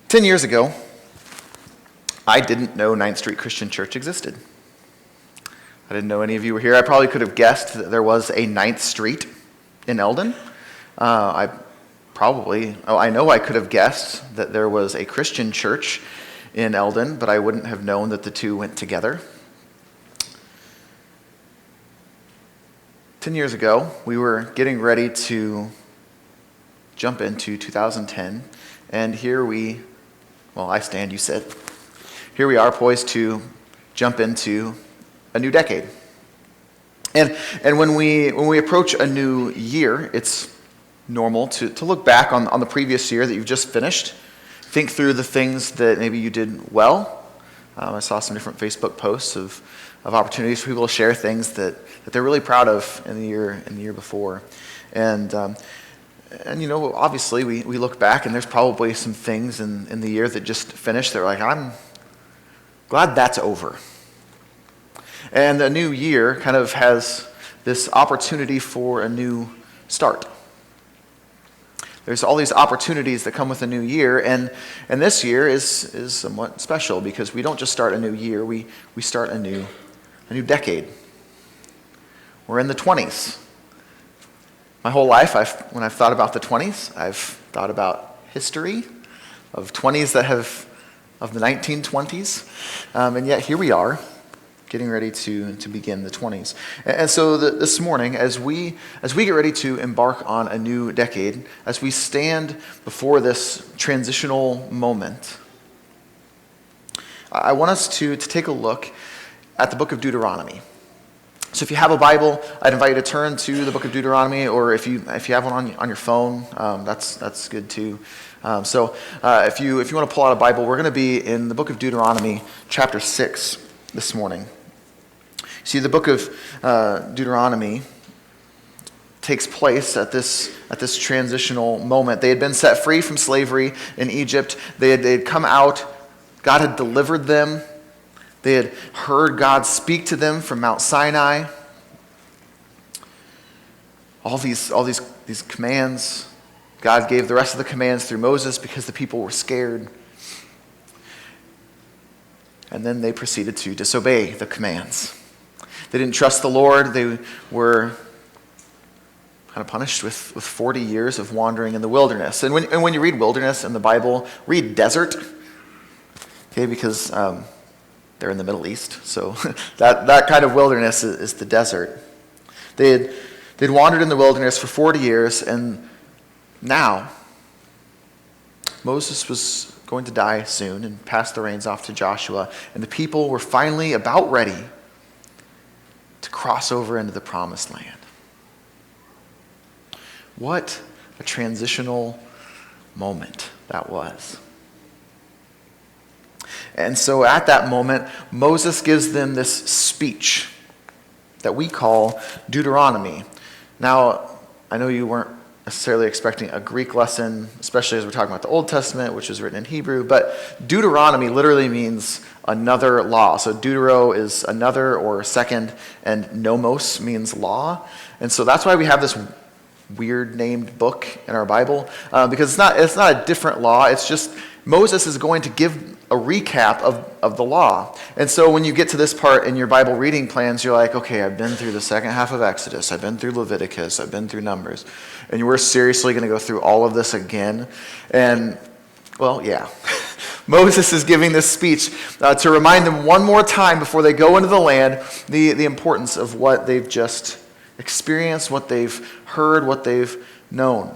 10 years ago, I didn't know 9th Street Christian Church existed. I didn't know any of you were here. I probably could have guessed that there was a 9th Street in Eldon. I know I could have guessed that there was a Christian church in Eldon, but I wouldn't have known that the two went together. 10 years ago, we were getting ready to jump into 2010, and I stand, you sit. Here we are poised to jump into a new decade. And when we approach a new year, it's normal to look back on the previous year that you've just finished, think through the things that maybe you did well. I saw some different Facebook posts of opportunities for people to share things that they're really proud of in the year before. And obviously we look back and there's probably some things in the year that just finished that are like, I'm glad that's over. And the new year kind of has this opportunity for a new start. There's all these opportunities that come with a new year, and this year is somewhat special because we don't just start a new year, we start a new decade. We're in the 20s. My whole life, when I've thought about the 20s, I've thought about history of 20s of the 1920s, and yet here we are, getting ready to begin the 20s. And so this morning, as we get ready to embark on a new decade, as we stand before this transitional moment, I want us to take a look at the book of Deuteronomy. So if you have a Bible, I'd invite you to turn to the book of Deuteronomy, or if you have one on your phone, that's good too. So if you want to pull out a Bible, we're going to be in the book of Deuteronomy, chapter 6 this morning. See, the book of Deuteronomy takes place at this transitional moment. They had been set free from slavery in Egypt. They had come out. God had delivered them. They had heard God speak to them from Mount Sinai. All these commands. God gave the rest of the commands through Moses because the people were scared. And then they proceeded to disobey the commands. They didn't trust the Lord. They were kind of punished with 40 years of wandering in the wilderness. And when you read wilderness in the Bible, read desert, okay, because they're in the Middle East. So that kind of wilderness is the desert. They'd wandered in the wilderness for 40 years, and now Moses was going to die soon and pass the reins off to Joshua, and the people were finally about ready to cross over into the promised land. What a transitional moment that was. And so at that moment, Moses gives them this speech that we call Deuteronomy. Now, I know you weren't necessarily expecting a Greek lesson, especially as we're talking about the Old Testament, which is written in Hebrew, but Deuteronomy literally means another law. So deutero is another or second, and nomos means law. And so that's why we have this weird named book in our Bible, because it's not a different law, it's just Moses is going to give a recap of the law. And so when you get to this part in your Bible reading plans, you're like, okay, I've been through the second half of Exodus, I've been through Leviticus, I've been through Numbers, and we're seriously going to go through all of this again? And, well, yeah. Moses is giving this speech to remind them one more time before they go into the land the importance of what they've just experienced, what they've heard, what they've known.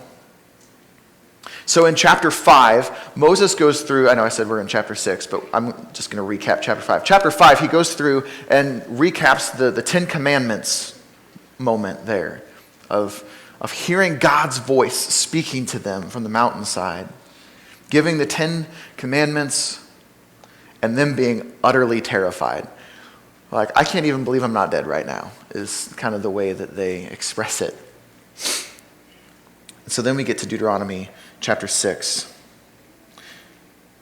So in chapter 5, Moses goes through, I know I said we're in chapter 6, but I'm just going to recap chapter 5. Chapter 5, he goes through and recaps the Ten Commandments moment there of hearing God's voice speaking to them from the mountainside, giving the 10 Commandments, and them being utterly terrified. Like, I can't even believe I'm not dead right now, is kind of the way that they express it. So then we get to Deuteronomy chapter 6.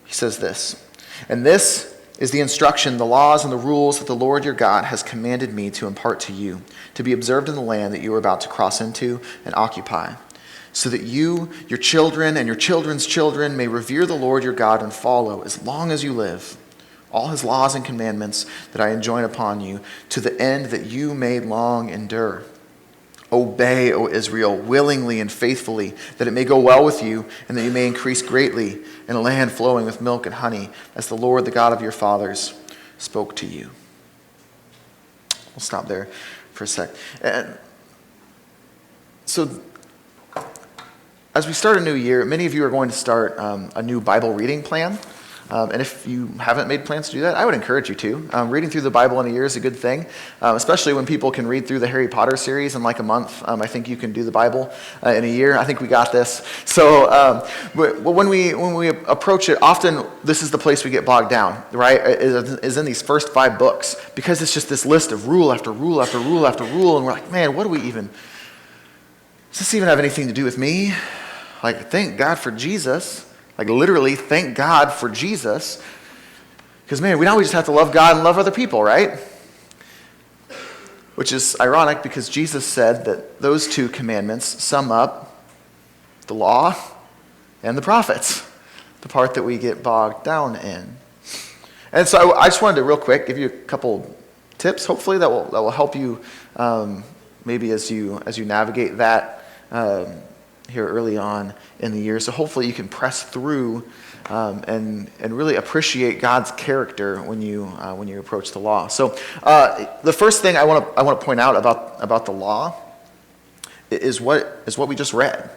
He says this, "And this is the instruction, the laws, and the rules that the Lord your God has commanded me to impart to you, to be observed in the land that you are about to cross into and occupy, so that you, your children, and your children's children may revere the Lord your God and follow, as long as you live, all his laws and commandments that I enjoin upon you, to the end that you may long endure. Obey, O Israel, willingly and faithfully, that it may go well with you, and that you may increase greatly in a land flowing with milk and honey, as the Lord, the God of your fathers, spoke to you. We'll stop there for a sec. And so, as we start a new year, many of you are going to start a new Bible reading plan. And if you haven't made plans to do that, I would encourage you to. Reading through the Bible in a year is a good thing, especially when people can read through the Harry Potter series in like a month. I think you can do the Bible in a year. I think we got this. So when we approach it, often this is the place we get bogged down, right, is in these first 5 books, because it's just this list of rule after rule after rule after rule, and we're like, man, what do we even, does this even have anything to do with me? Like, thank God for Jesus. Like, literally, thank God for Jesus. Because, man, we just have to love God and love other people, right? Which is ironic, because Jesus said that those 2 commandments sum up the law and the prophets, the part that we get bogged down in. And so I just wanted to real quick give you a couple tips, hopefully, that will help you maybe as you navigate that here early on in the year. So hopefully you can press through and really appreciate God's character when you approach the law. So the first thing I want to point out about the law is what we just read.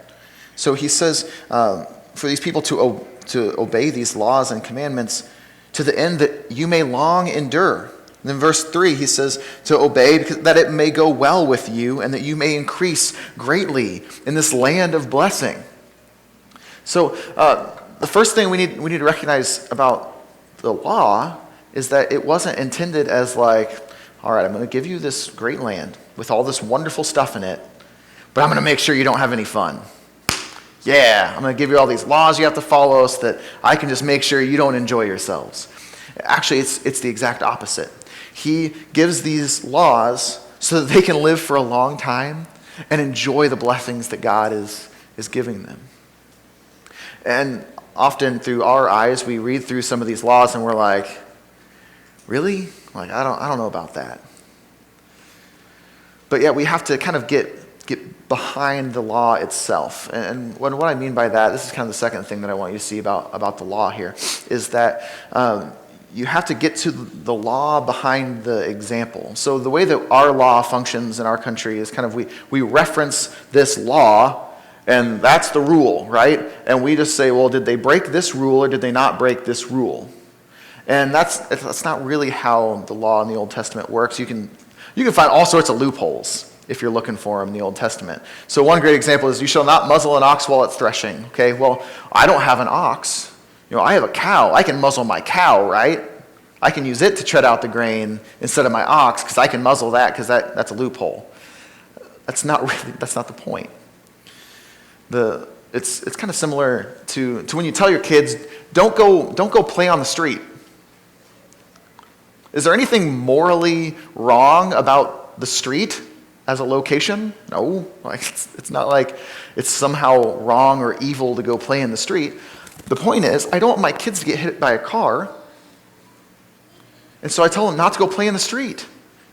So he says for these people to obey these laws and commandments to the end that you may long endure. And then verse 3, he says to obey because that it may go well with you and that you may increase greatly in this land of blessing. So the first thing we need to recognize about the law is that it wasn't intended as like, all right, I'm going to give you this great land with all this wonderful stuff in it, but I'm going to make sure you don't have any fun. Yeah, I'm going to give you all these laws you have to follow so that I can just make sure you don't enjoy yourselves. Actually, it's the exact opposite. He gives these laws so that they can live for a long time and enjoy the blessings that God is giving them. And often through our eyes, we read through some of these laws and we're like, really? Like, I don't know about that. But yet we have to kind of get behind the law itself. And what I mean by that, this is kind of the second thing that I want you to see about the law here, is that you have to get to the law behind the example. So the way that our law functions in our country is kind of we reference this law, and that's the rule, right? And we just say, well, did they break this rule or did they not break this rule? And that's not really how the law in the Old Testament works. You can find all sorts of loopholes if you're looking for them in the Old Testament. So one great example is you shall not muzzle an ox while it's threshing. Okay, well, I don't have an ox. I have a cow. I can muzzle my cow, right? I can use it to tread out the grain instead of my ox because I can muzzle that because that's a loophole. That's not the point. It's kind of similar to when you tell your kids, don't go play on the street. Is there anything morally wrong about the street as a location? No. It's not like it's somehow wrong or evil to go play in the street. The point is, I don't want my kids to get hit by a car. And so I tell them not to go play in the street.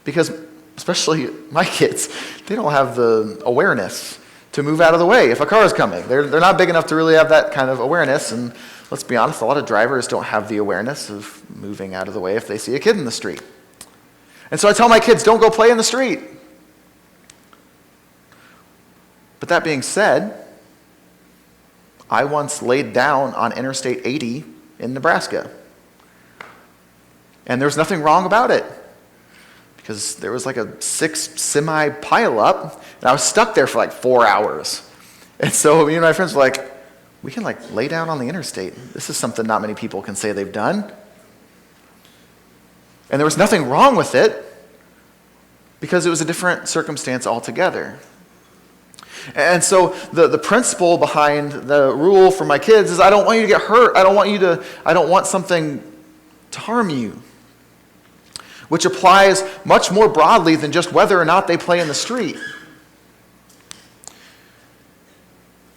Because, especially my kids, they don't have the awareness to move out of the way if a car is coming. They're not big enough to really have that kind of awareness. And let's be honest, a lot of drivers don't have the awareness of moving out of the way if they see a kid in the street. And so I tell my kids, don't go play in the street. But that being said, I once laid down on Interstate 80 in Nebraska. And there was nothing wrong about it. Because there was like a 6 semi pileup, and I was stuck there for like 4 hours. And so me and my friends were like, we can like lay down on the interstate. This is something not many people can say they've done. And there was nothing wrong with it because it was a different circumstance altogether. And so the principle behind the rule for my kids is I don't want you to get hurt. I don't want something to harm you. Which applies much more broadly than just whether or not they play in the street.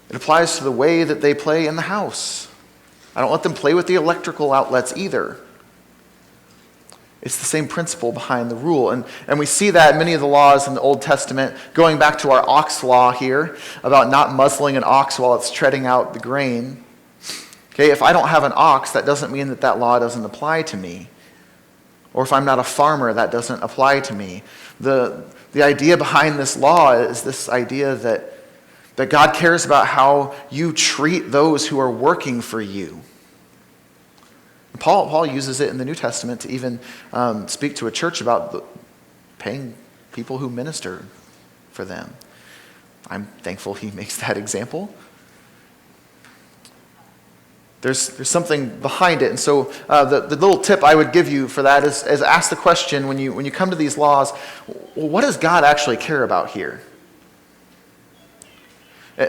It applies to the way that they play in the house. I don't let them play with the electrical outlets either. It's the same principle behind the rule. And we see that in many of the laws in the Old Testament, going back to our ox law here, about not muzzling an ox while it's treading out the grain. Okay, if I don't have an ox, that doesn't mean that that law doesn't apply to me. Or if I'm not a farmer, that doesn't apply to me. The idea behind this law is this idea that God cares about how you treat those who are working for you. Paul uses it in the New Testament to even speak to a church about paying people who minister for them. I'm thankful he makes that example. There's something behind it. And so the little tip I would give you for that is ask the question when you come to these laws, well, what does God actually care about here?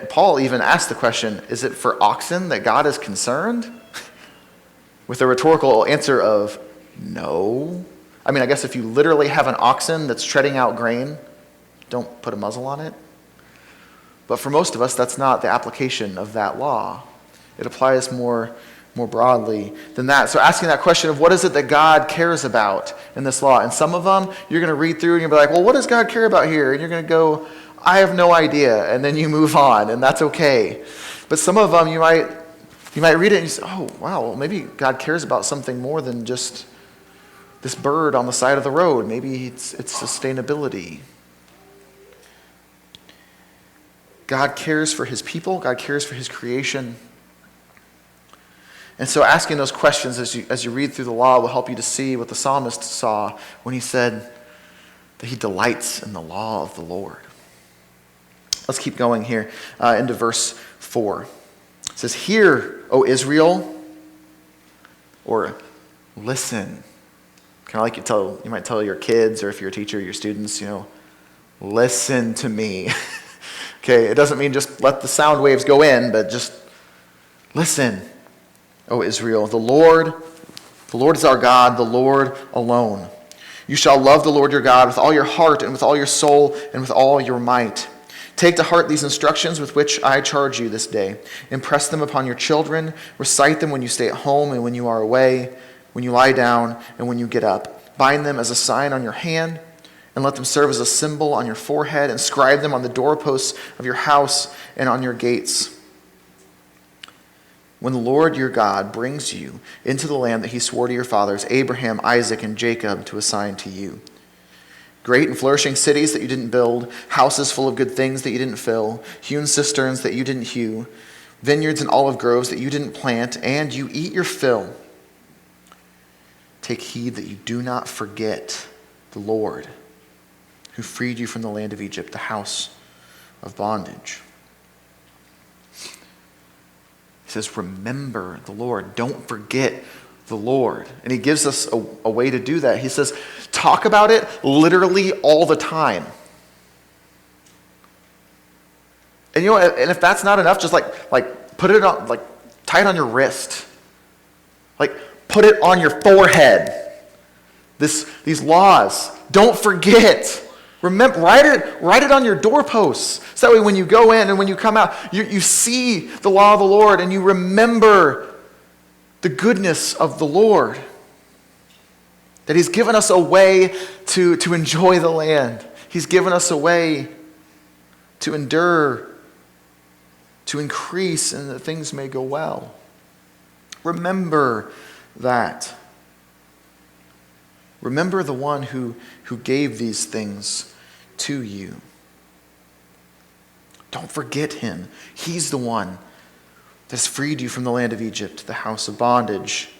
Paul even asked the question, is it for oxen that God is concerned? With a rhetorical answer of no. I mean, I guess if you literally have an oxen that's treading out grain, don't put a muzzle on it. But for most of us, that's not the application of that law. It applies more broadly than that. So asking that question of what is it that God cares about in this law? And some of them, you're going to read through and you'll be like, well, what does God care about here? And you're going to go, I have no idea. And then you move on, and that's okay. But some of them, you might read it and you say, oh, wow, well, maybe God cares about something more than just this bird on the side of the road. Maybe it's sustainability. God cares for his people. God cares for his creation. And so asking those questions as you read through the law will help you to see what the psalmist saw when he said that he delights in the law of the Lord. Let's keep going here into verse 4. It says, "Hear, O Israel," or listen. Kind of like you might tell your kids, or if you're a teacher, your students, listen to me. Okay, it doesn't mean just let the sound waves go in, but just listen, O Israel. The Lord is our God, the Lord alone. You shall love the Lord your God with all your heart and with all your soul and with all your might. Take to heart these instructions with which I charge you this day. Impress them upon your children. Recite them when you stay at home and when you are away, when you lie down and when you get up. Bind them as a sign on your hand, and let them serve as a symbol on your forehead. Inscribe them on the doorposts of your house and on your gates. When the Lord your God brings you into the land that he swore to your fathers, Abraham, Isaac, and Jacob, to assign to you. Great and flourishing cities that you didn't build, houses full of good things that you didn't fill, hewn cisterns that you didn't hew, vineyards and olive groves that you didn't plant, and you eat your fill. Take heed that you do not forget the Lord, who freed you from the land of Egypt, the house of bondage. He says, remember the Lord. Don't forget the Lord. And he gives us a way to do that. He says, talk about it literally all the time. And and if that's not enough, just like put it on, like tie it on your wrist. Like put it on your forehead. These laws. Don't forget. Remember, write it on your doorposts. So that way when you go in and when you come out, you see the law of the Lord and you remember the goodness of the Lord. That he's given us a way to enjoy the land. He's given us a way to endure, to increase, and that things may go well. Remember that. Remember the one who gave these things to you. Don't forget him. He's the one that's freed you from the land of Egypt, the house of bondage.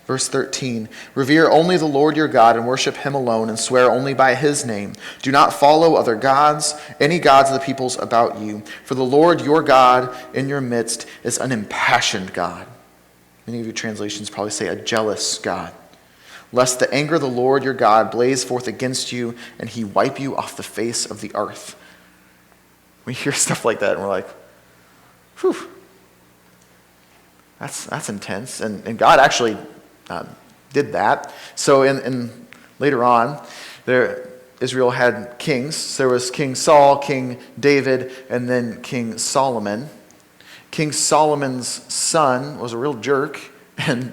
Verse 13, revere only the Lord your God and worship him alone and swear only by his name. Do not follow other gods, any gods of the peoples about you. For the Lord your God in your midst is an impassioned God. Many of your translations probably say a jealous God. Lest the anger of the Lord your God blaze forth against you and he wipe you off the face of the earth. We hear stuff like that and we're like, whew. That's intense. And God actually did that. So in later on, Israel had kings. There was King Saul, King David, and then King Solomon. King Solomon's son was a real jerk, and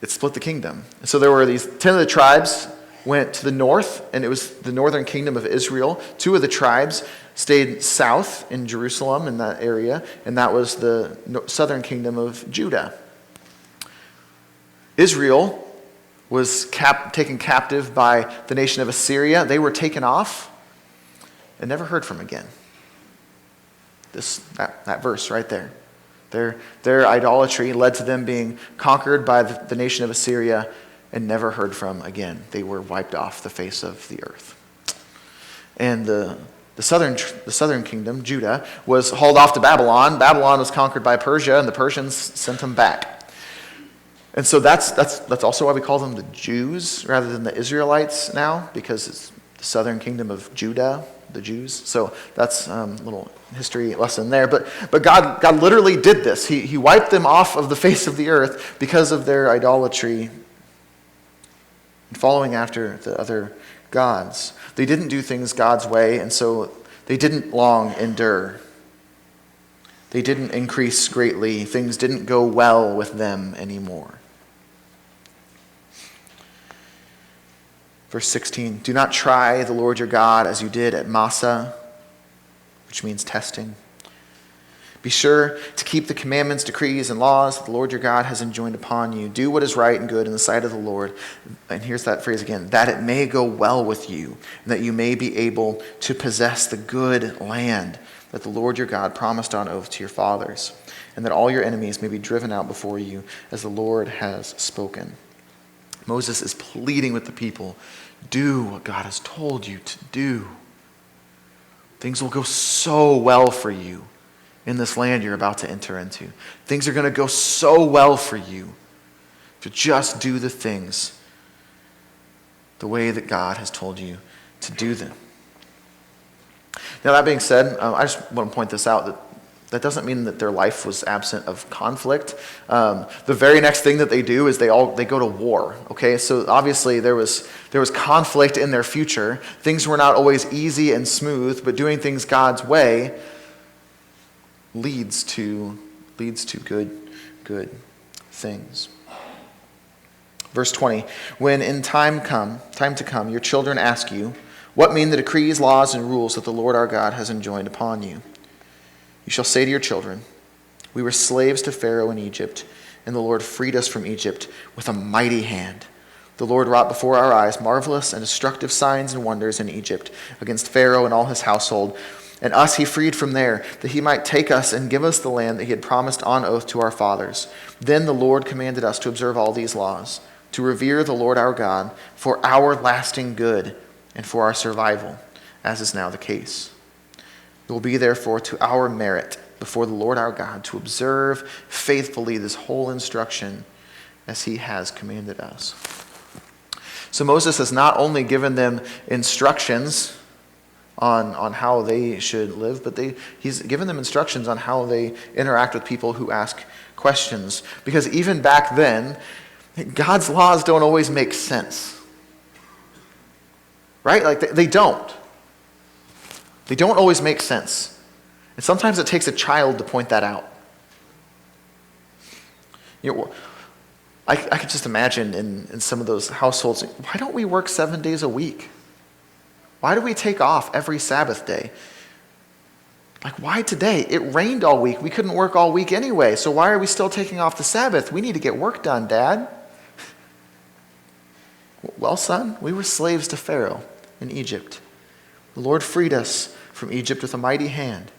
it split the kingdom. So there were 10 of the tribes went to the north, and it was the northern kingdom of Israel. 2 of the tribes stayed south in Jerusalem, in that area, and that was the southern kingdom of Judah. Israel was taken captive by the nation of Assyria. They were taken off and never heard from again. That verse right there. Their idolatry led to them being conquered by the nation of Assyria and never heard from again. They were wiped off the face of the earth. And the southern kingdom, Judah, was hauled off to Babylon. Babylon was conquered by Persia, and the Persians sent them back. And so that's also why we call them the Jews rather than the Israelites now, because it's the southern kingdom of Judah, the Jews. So that's a little history lesson there. But God literally did this. He wiped them off of the face of the earth because of their idolatry and following after the other gods. They didn't do things God's way, and so they didn't long endure. They didn't increase greatly. Things didn't go well with them anymore. Verse 16, do not try the Lord your God as you did at Massah, which means testing. Be sure to keep the commandments, decrees, and laws that the Lord your God has enjoined upon you. Do what is right and good in the sight of the Lord. And here's that phrase again, that it may go well with you, and that you may be able to possess the good land that the Lord your God promised on oath to your fathers, and that all your enemies may be driven out before you, as the Lord has spoken. Moses is pleading with the people, do what God has told you to do. Things will go so well for you in this land you're about to enter into. Things are going to go so well for you to just do the things the way that God has told you to do them. Now, that being said, I just want to point this out, that doesn't mean that their life was absent of conflict. The very next thing that they do is they go to war. Okay, so obviously there was conflict in their future. Things were not always easy and smooth, but doing things God's way leads to good things. Verse 20, when in time to come, your children ask you, what mean the decrees, laws, and rules that the Lord our God has enjoined upon you? You shall say to your children, we were slaves to Pharaoh in Egypt, and the Lord freed us from Egypt with a mighty hand. The Lord wrought before our eyes marvelous and destructive signs and wonders in Egypt against Pharaoh and all his household. And us he freed from there, that he might take us and give us the land that he had promised on oath to our fathers. Then the Lord commanded us to observe all these laws, to revere the Lord our God for our lasting good and for our survival, as is now the case. It will be therefore to our merit before the Lord our God to observe faithfully this whole instruction as he has commanded us. So Moses has not only given them instructions on how they should live, but he's given them instructions on how they interact with people who ask questions. Because even back then, God's laws don't always make sense. Right? Like they don't. They don't always make sense. And sometimes it takes a child to point that out. You know, I could just imagine in some of those households, why don't we work 7 days a week? Why do we take off every Sabbath day? Like, why today? It rained all week. We couldn't work all week anyway, so why are we still taking off the Sabbath? We need to get work done, Dad. Well, son, we were slaves to Pharaoh in Egypt. The Lord freed us from Egypt with a mighty hand.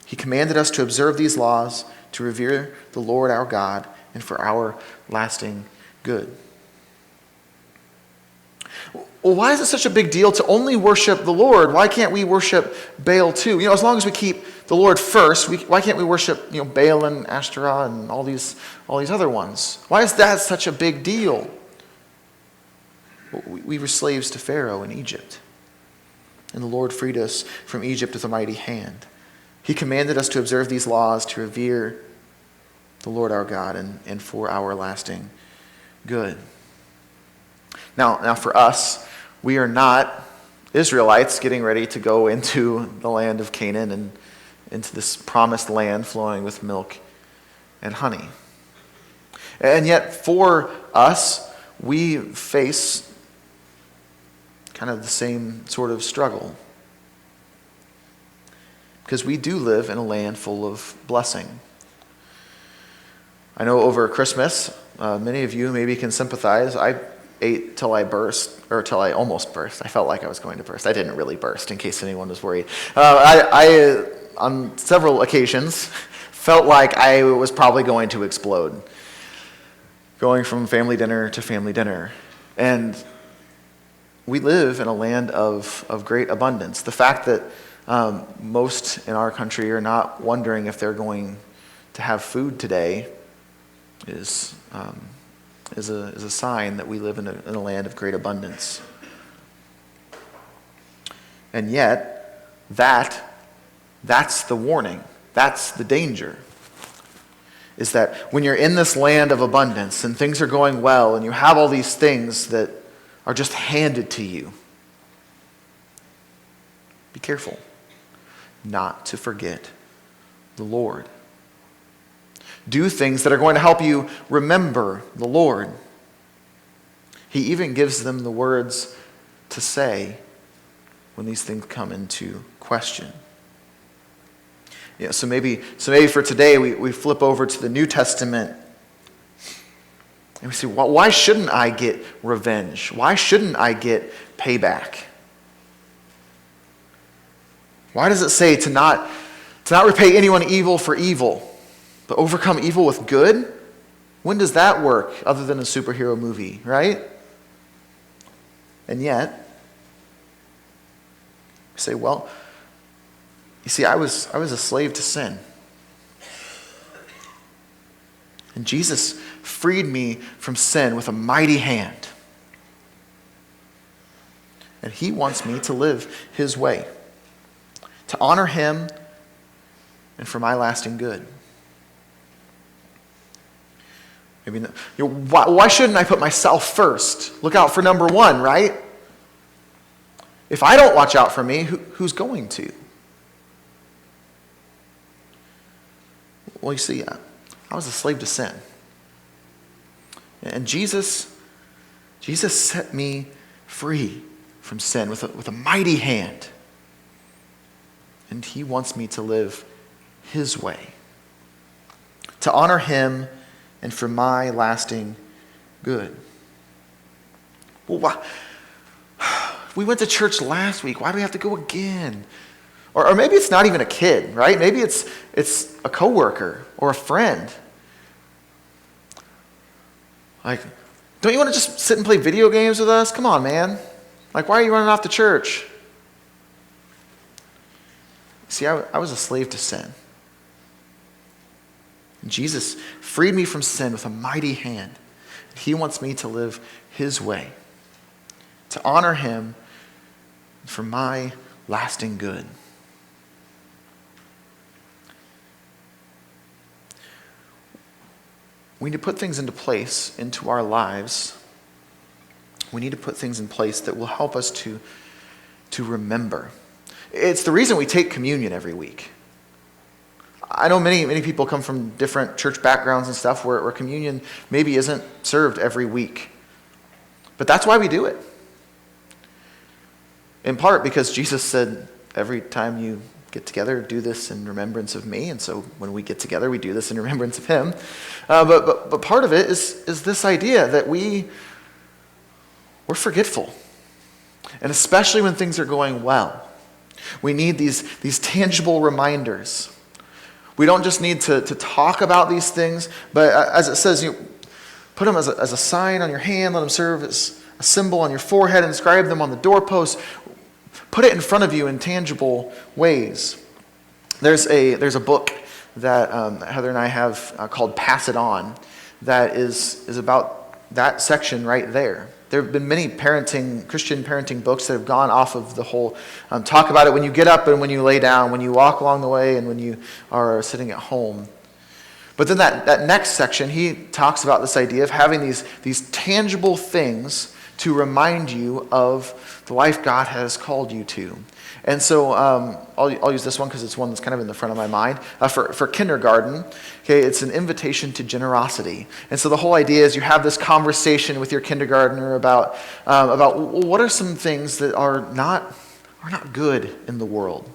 He commanded us to observe these laws, to revere the Lord our God, and for our lasting good. Well, why is it such a big deal to only worship the Lord? Why can't we worship Baal too? As long as we keep the Lord first, why can't we worship Baal and Ashtoreth and all these other ones? Why is that such a big deal? We were slaves to Pharaoh in Egypt, and the Lord freed us from Egypt with a mighty hand. He commanded us to observe these laws, to revere the Lord our God, and for our lasting good. Now for us, we are not Israelites getting ready to go into the land of Canaan into this promised land flowing with milk and honey. And yet for us, we face kind of the same sort of struggle. Because we do live in a land full of blessing. I know over Christmas, many of you maybe can sympathize. I ate till I burst, or till I almost burst. I felt like I was going to burst. I didn't really burst, in case anyone was worried. I on several occasions, felt like I was probably going to explode, going from family dinner to family dinner. And we live in a land of great abundance. The fact that most in our country are not wondering if they're going to have food today is a sign that we live in a land of great abundance. And yet, that's the warning. That's the danger. Is that when you're in this land of abundance and things are going well and you have all these things that are just handed to you, be careful not to forget the Lord. Do things that are going to help you remember the Lord. He even gives them the words to say when these things come into question. So maybe for today we flip over to the New Testament and we say, well, why shouldn't I get revenge? Why shouldn't I get payback? Why does it say to not repay anyone evil for evil, but overcome evil with good? When does that work other than a superhero movie, right? And yet, we say, well, you see, I was a slave to sin. And Jesus freed me from sin with a mighty hand. And he wants me to live his way, to honor him and for my lasting good. Maybe why shouldn't I put myself first? Look out for number one, right? If I don't watch out for me, who's going to? Well, you see, I was a slave to sin. And Jesus set me free from sin with a mighty hand. And he wants me to live his way, to honor him and for my lasting good. Well, we went to church last week. Why do we have to go again? Or maybe it's not even a kid, right? Maybe it's a coworker or a friend. Like, don't you want to just sit and play video games with us? Come on, man. Like, why are you running off to church? See, I was a slave to sin. Jesus freed me from sin with a mighty hand. He wants me to live his way, to honor him for my lasting good. We need to put things into place into our lives. We need to put things in place that will help us to remember. It's the reason we take communion every week. I know many people come from different church backgrounds and stuff where communion maybe isn't served every week. But that's why we do it. In part because Jesus said, every time you get together, do this in remembrance of me. And so when we get together, we do this in remembrance of him. But part of it is this idea that we're forgetful. And especially when things are going well. We need these tangible reminders. We don't just need to talk about these things, but as it says, put them as a sign on your hand, let them serve as a symbol on your forehead, inscribe them on the doorpost. Put it in front of you in tangible ways. There's a book that Heather and I have called Pass It On that is about that section right there. There have been many Christian parenting books that have gone off of the whole talk about it when you get up and when you lay down, when you walk along the way and when you are sitting at home. But then that next section, he talks about this idea of having these tangible things to remind you of the life God has called you to. And so I'll use this one because it's one that's kind of in the front of my mind. For kindergarten, okay, it's an invitation to generosity. And so the whole idea is you have this conversation with your kindergartner about what are some things that are not good in the world.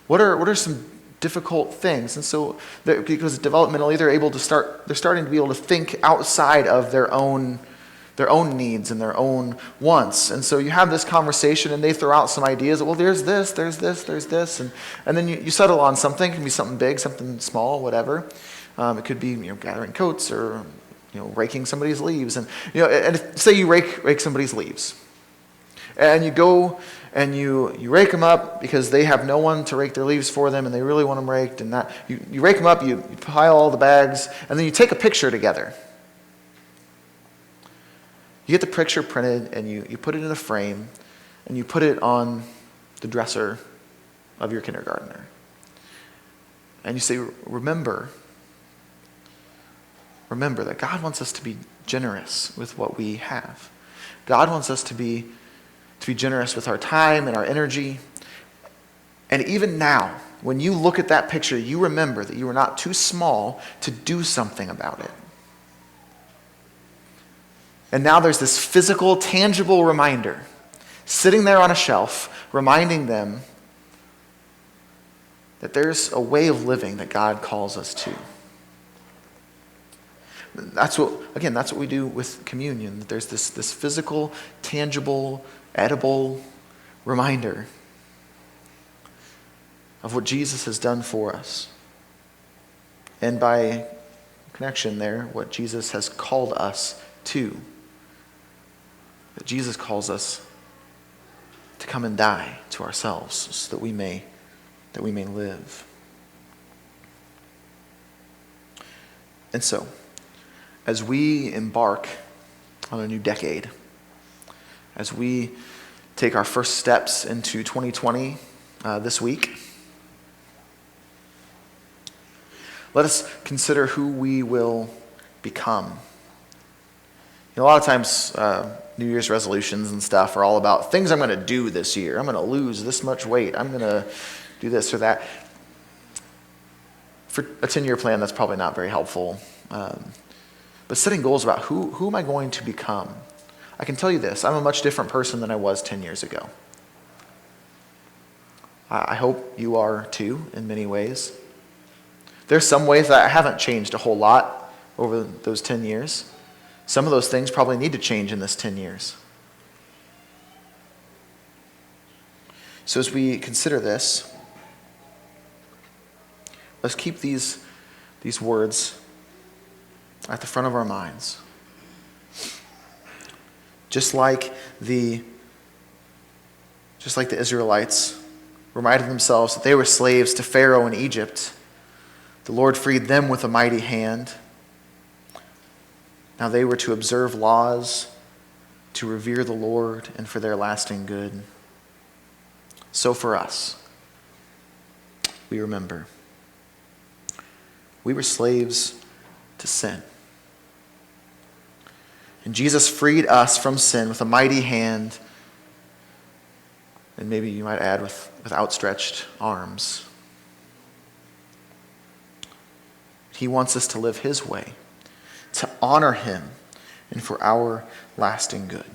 What are some difficult things? And so because developmentally they're starting to be able to think outside of their own needs and their own wants. And so you have this conversation and they throw out some ideas. Well, there's this, and then you settle on something. It can be something big, something small, whatever. It could be gathering coats or raking somebody's leaves. And say you rake somebody's leaves. And you go and you rake them up because they have no one to rake their leaves for them and they really want them raked. And that you rake them up, you pile all the bags, and then you take a picture together. You get the picture printed and you put it in a frame and you put it on the dresser of your kindergartner. And you say, remember that God wants us to be generous with what we have. God wants us to be generous with our time and our energy. And even now, when you look at that picture, you remember that you are not too small to do something about it. And now there's this physical, tangible reminder sitting there on a shelf, reminding them that there's a way of living that God calls us to. That's what we do with communion. There's this physical, tangible, edible reminder of what Jesus has done for us. And by connection there, what Jesus has called us to. That Jesus calls us to come and die to ourselves so that we may live. And so, as we embark on a new decade, as we take our first steps into 2020 this week, let us consider who we will become. A lot of times, New Year's resolutions and stuff are all about things I'm going to do this year. I'm going to lose this much weight. I'm going to do this or that. For a 10-year plan, that's probably not very helpful. But setting goals about who am I going to become? I can tell you this, I'm a much different person than I was 10 years ago. I hope you are too, in many ways. There's some ways that I haven't changed a whole lot over those 10 years. Some of those things probably need to change in this 10 years. So as we consider this, let's keep these words at the front of our minds. Just like the Israelites reminded themselves that they were slaves to Pharaoh in Egypt, the Lord freed them with a mighty hand. Now they were to observe laws, to revere the Lord, and for their lasting good. So for us, we remember. We were slaves to sin. And Jesus freed us from sin with a mighty hand, and maybe you might add with outstretched arms. He wants us to live his way, to honor him, and for our lasting good.